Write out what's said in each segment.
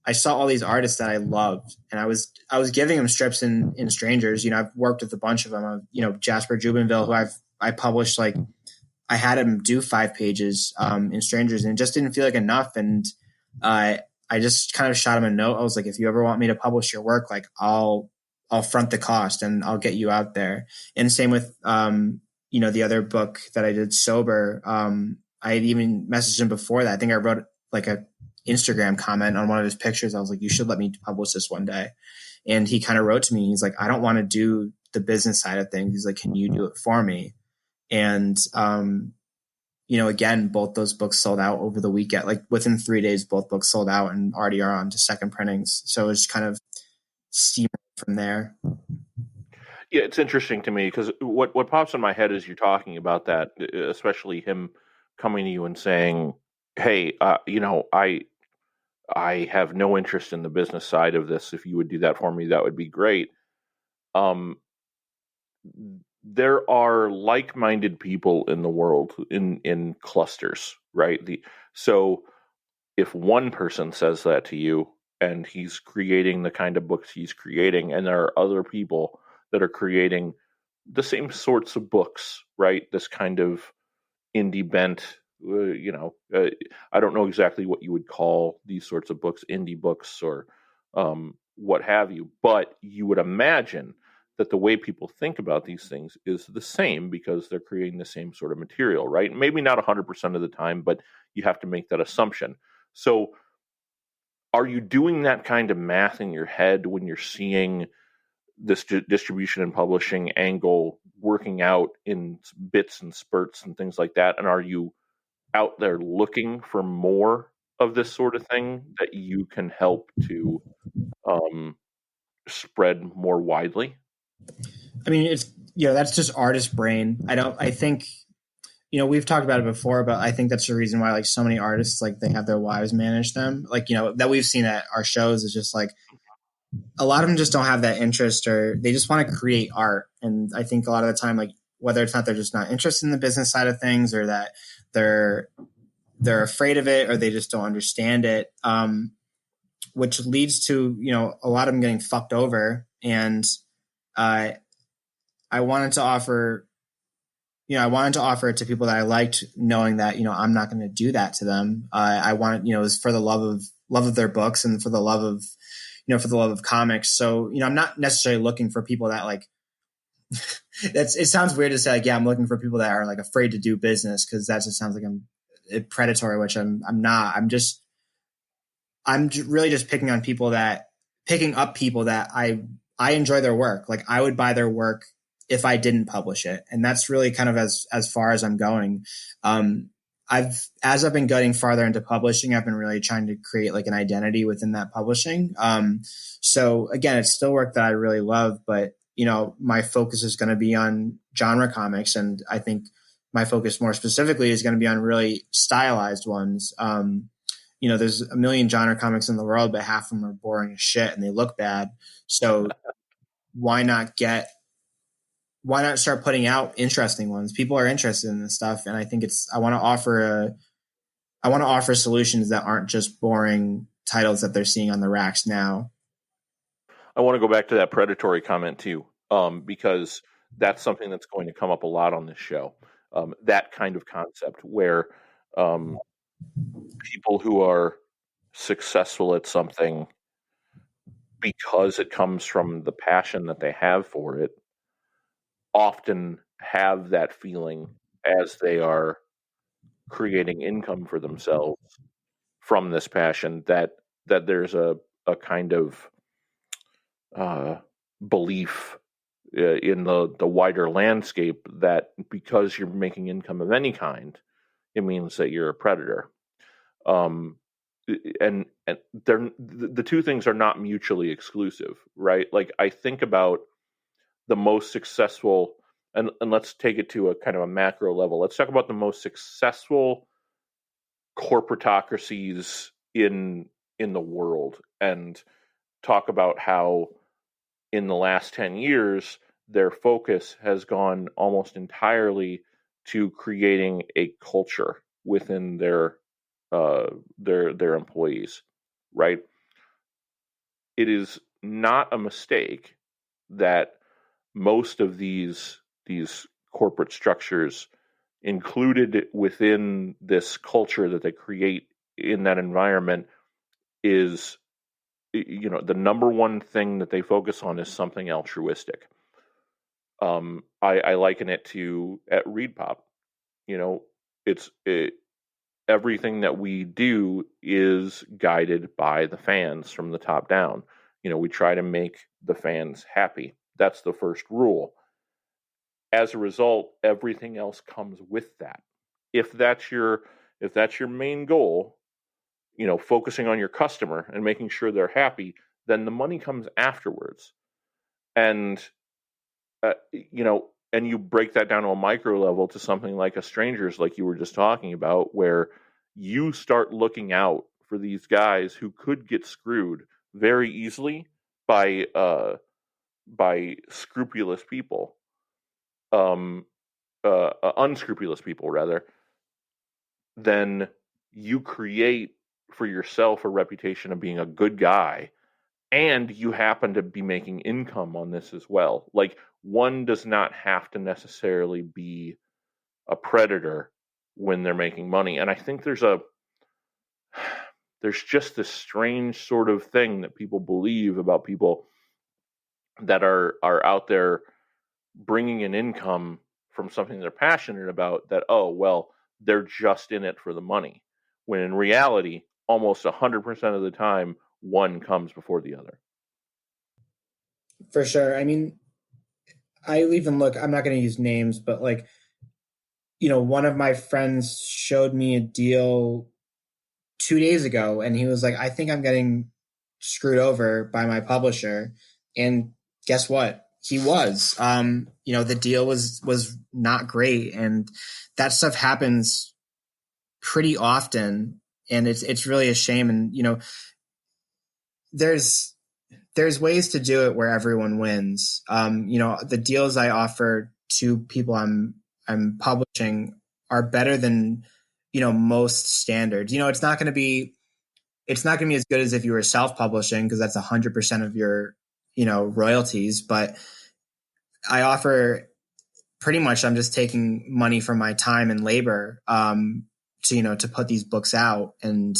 I saw all these artists that I loved, and I was giving them strips in strangers. I've worked with a bunch of them. Jasper Jubinville, who I published, like, I had him do 5 pages in strangers, and it just didn't feel like enough. And I just kind of shot him a note. I was like, if you ever want me to publish your work, like, I'll front the cost and I'll get you out there. And same with the other book that I did, Sober. I had even messaged him before that. I think I wrote like a Instagram comment on one of his pictures. I was like, you should let me publish this one day. And he kind of wrote to me. He's like, I don't want to do the business side of things. He's like, can you do it for me? And, again, both those books sold out over the weekend. Like, within 3 days, both books sold out and already are on to second printings. So it's kind of steaming from there. Yeah, it's interesting to me because what pops in my head as you're talking about that, especially him coming to you and saying, hey, I have no interest in the business side of this. If you would do that for me, that would be great. There are like-minded people in the world in clusters, right? So if one person says that to you and he's creating the kind of books he's creating, and there are other people that are creating the same sorts of books, right? This kind of indie bent, I don't know exactly what you would call these sorts of books, indie books or what have you, but you would imagine that the way people think about these things is the same because they're creating the same sort of material, right? Maybe not 100% of the time, but you have to make that assumption. So are you doing that kind of math in your head when you're seeing this distribution and publishing angle working out in bits and spurts and things like that? And are you out there looking for more of this sort of thing that you can help to spread more widely? I mean, it's, that's just artist brain. I think, we've talked about it before, but I think that's the reason why, like, so many artists, like, they have their wives manage them. Like, that we've seen at our shows is just like, a lot of them just don't have that interest, or they just want to create art. And I think a lot of the time, like, whether it's not, they're just not interested in the business side of things, or that they're afraid of it, or they just don't understand it. Which leads to, a lot of them getting fucked over. And, I wanted to offer it to people that I liked, knowing that, I'm not going to do that to them. I wanted, it was for the love of their books and for the love of comics. So, I'm not necessarily looking for people that, like, it sounds weird to say, like, yeah, I'm looking for people that are, like, afraid to do business, because that just sounds like I'm predatory, which I'm not. I'm really just picking up people that I enjoy their work. Like, I would buy their work if I didn't publish it. And that's really kind of as far as I'm going. As I've been getting farther into publishing, I've been really trying to create, like, an identity within that publishing. So again, it's still work that I really love, but, my focus is going to be on genre comics. And I think my focus more specifically is going to be on really stylized ones. There's a million genre comics in the world, but half of them are boring as shit and they look bad. So why not start putting out interesting ones? People are interested in this stuff. And I think I want to offer solutions that aren't just boring titles that they're seeing on the racks now. I want to go back to that predatory comment too, because that's something that's going to come up a lot on this show. That kind of concept where people who are successful at something because it comes from the passion that they have for it often have that feeling as they are creating income for themselves from this passion that there's a kind of belief in the wider landscape that because you're making income of any kind, it means that you're a predator. And the two things are not mutually exclusive, right? Like, I think about the most successful, and let's take it to a kind of a macro level. Let's talk about the most successful corporatocracies in the world, and talk about how in the last 10 years, their focus has gone almost entirely to creating a culture within their employees, right? it is not a mistake that most of these corporate structures included within this culture that they create in that environment is, the number one thing that they focus on is something altruistic. I liken it to at Reed Pop. It's everything that we do is guided by the fans from the top down. We try to make the fans happy. That's the first rule. As a result, everything else comes with that. If that's your main goal, focusing on your customer and making sure they're happy, then the money comes afterwards. And and you break that down to a micro level to something like a Strangers, like you were just talking about, where you start looking out for these guys who could get screwed very easily by scrupulous people, unscrupulous people rather. Then you create for yourself a reputation of being a good guy, and you happen to be making income on this as well. Like, one does not have to necessarily be a predator when they're making money. And I think there's just this strange sort of thing that people believe about people that are out there bringing an income from something they're passionate about, that, oh, well, they're just in it for the money. When in reality, almost 100% of the time, one comes before the other. For sure. I mean, I'm not going to use names, but like, one of my friends showed me a deal 2 days ago, and he was like, I think I'm getting screwed over by my publisher. And guess what? He was. The deal was not great, and that stuff happens pretty often, and it's really a shame. And there's ways to do it where everyone wins. The deals I offer to people I'm publishing are better than most standards. It's not going to be as good as if you were self-publishing, because that's 100% of your royalties. But I offer, pretty much, I'm just taking money from my time and labor to put these books out, and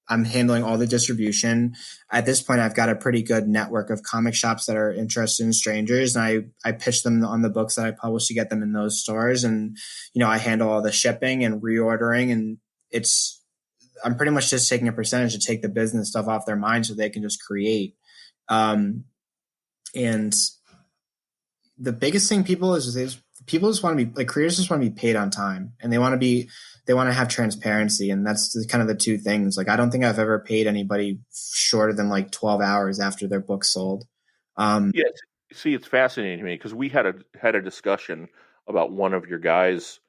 I'm handling all the distribution. At this point, I've got a pretty good network of comic shops that are interested in Strangers, and I pitch them on the books that I publish to get them in those stores. And, I handle all the shipping and reordering, and I'm pretty much just taking a percentage to take the business stuff off their mind so they can just create. And the biggest thing people just want to be like, creators just want to be paid on time, and they want to have transparency. And that's kind of the two things. Like, I don't think I've ever paid anybody shorter than like 12 hours after their book sold. Yeah. See, it's fascinating to me, because we had a discussion about one of your guys.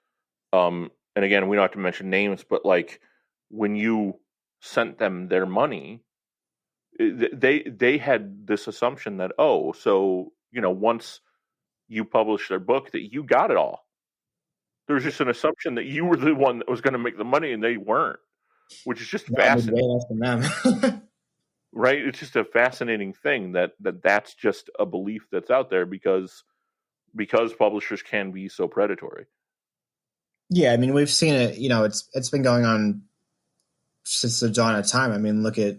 And again, we don't have to mention names, but like, when you sent them their money, they had this assumption that, oh, so, once you published their book, that you got it all. There's just an assumption that you were the one that was going to make the money, and they weren't, which is just fascinating. Way less than them. Right? It's just a fascinating thing that's just a belief that's out there, because publishers can be so predatory. Yeah, I mean, we've seen it. It's been going on since the dawn of time. I mean, look at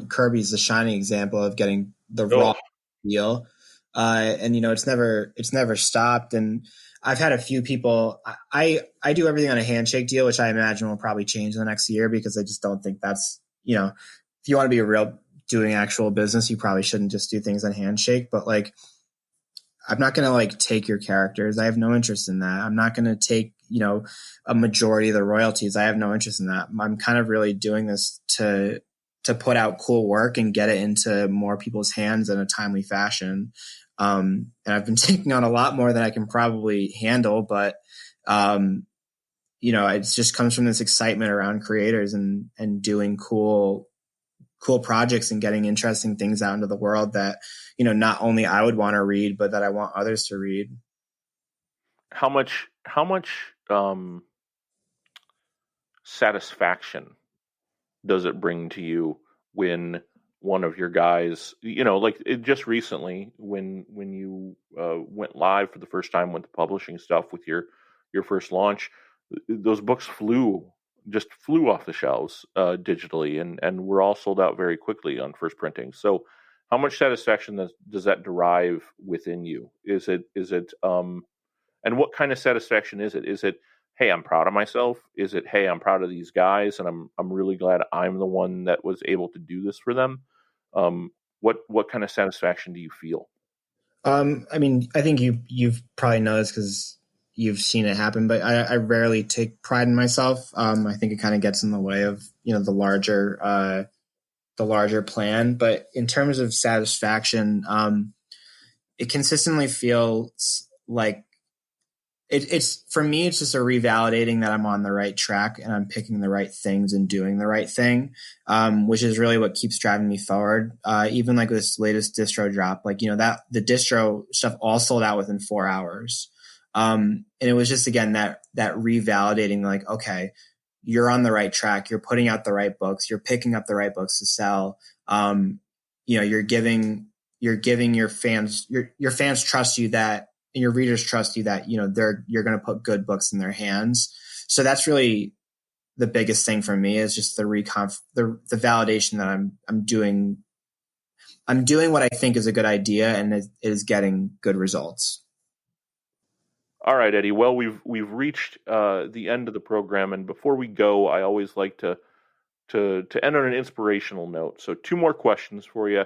Kirby's the shining example of getting the raw deal, and it's never stopped. And I've had a few people. I do everything on a handshake deal, which I imagine will probably change in the next year, because I just don't think that's if you want to be a real doing actual business, you probably shouldn't just do things on handshake. But like, I'm not going to like take your characters. I have no interest in that. I'm not going to take, a majority of the royalties. I have no interest in that. I'm kind of really doing this to put out cool work and get it into more people's hands in a timely fashion. And I've been taking on a lot more than I can probably handle, but, it just comes from this excitement around creators and doing cool projects and getting interesting things out into the world that, not only I would want to read, but that I want others to read. How much satisfaction does it bring to you when one of your guys, like just recently when you went live for the first time with the publishing stuff with your first launch, those books flew off the shelves digitally, and were all sold out very quickly on first printing. So how much satisfaction does that derive within you? Is it and what kind of satisfaction is it? Is it, hey, I'm proud of myself? Is it, hey, I'm proud of these guys, and I'm really glad I'm the one that was able to do this for them? What kind of satisfaction do you feel? I mean, I think you've probably noticed because you've seen it happen, but I rarely take pride in myself. I think it kind of gets in the way of the larger plan. But in terms of satisfaction, it consistently feels like it's for me, it's just a revalidating that I'm on the right track and I'm picking the right things and doing the right thing, which is really what keeps driving me forward. Even like this latest distro drop, like, that the distro stuff all sold out within 4 hours. And it was just, again, that revalidating, like, okay, you're on the right track. You're putting out the right books. You're picking up the right books to sell. You're giving your fans, your fans trust you that, and your readers trust you that, you're going to put good books in their hands. So that's really the biggest thing for me, is just the validation that I'm doing what I think is a good idea, and it is getting good results. All right, Eddie. Well, we've reached the end of the program, and before we go, I always like to end on an inspirational note. So 2 more questions for you.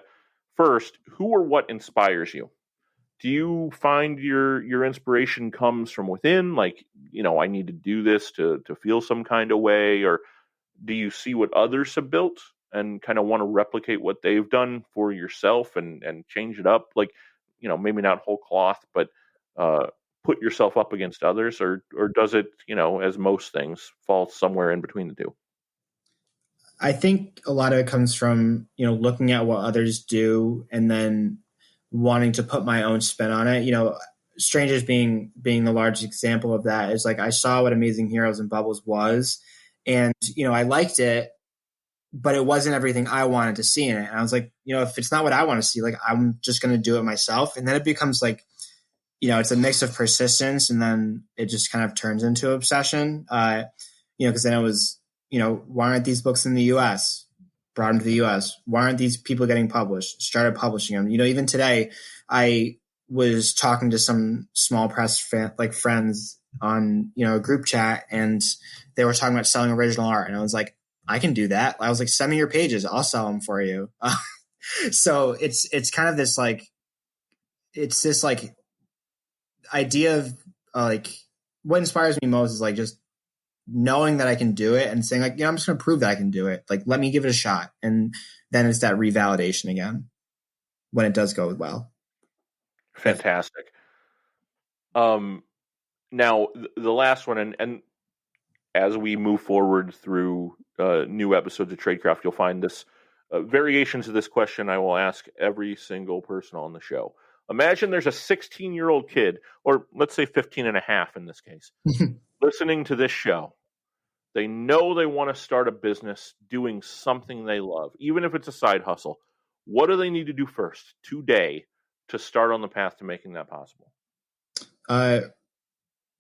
First, who or what inspires you? Do you find your inspiration comes from within? Like, I need to do this to feel some kind of way, or do you see what others have built and kind of want to replicate what they've done for yourself and change it up? Like, maybe not whole cloth, but put yourself up against others, or does it, as most things, fall somewhere in between the two? I think a lot of it comes from, looking at what others do and then wanting to put my own spin on it. Strangers being the largest example of that, is like, I saw what Amazing Heroes and Bubbles was, and, I liked it, but it wasn't everything I wanted to see in it. And I was like, if it's not what I want to see, like, I'm just going to do it myself. And then it becomes like, it's a mix of persistence, and then it just kind of turns into obsession. Because then it was, why aren't these books in the U.S.? Brought them to the U.S. Why aren't these people getting published? Started publishing them. Even today, I was talking to some small press friends on, a group chat, and they were talking about selling original art. And I was like, I can do that. I was like, send me your pages. I'll sell them for you. So it's kind of this, like, it's this, like, idea of, like, what inspires me most is, like, just knowing that I can do it and saying, like, I'm just going to prove that I can do it. Like, let me give it a shot. And then it's that revalidation again when it does go well. Fantastic. Now the last one, and as we move forward through new episodes of Tradecraft, you'll find this variations of this question I will ask every single person on the show. Imagine there's a 16-year-old kid, or let's say 15 and a half in this case, listening to this show. They know they want to start a business doing something they love, even if it's a side hustle. What do they need to do first today to start on the path to making that possible? I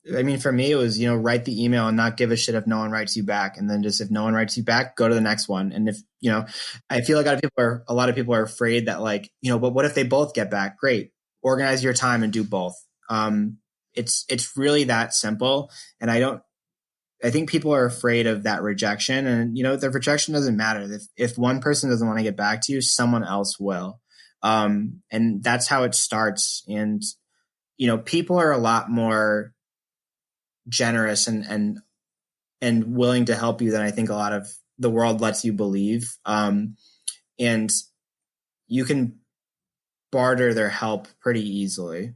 mean, for me, it was, write the email and not give a shit if no one writes you back. And then just, if no one writes you back, go to the next one. And if, I feel like a lot of people are afraid that, like, but what if they both get back? Great. Organize your time and do both. It's really that simple. And I think people are afraid of that rejection, and, the rejection doesn't matter. If one person doesn't want to get back to you, someone else will. And that's how it starts. And, people are a lot more generous and willing to help you than I think a lot of the world lets you believe. And you can barter their help pretty easily.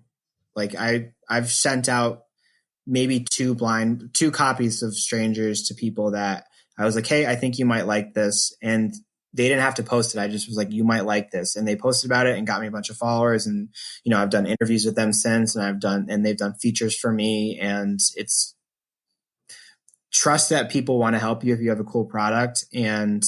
Like, I've sent out maybe 2 copies of Strangers to people that I was like, hey, I think you might like this. And they didn't have to post it. I just was like, you might like this. And they posted about it and got me a bunch of followers. And, I've done interviews with them since, and they've done features for me. And it's trust that people want to help you if you have a cool product. And,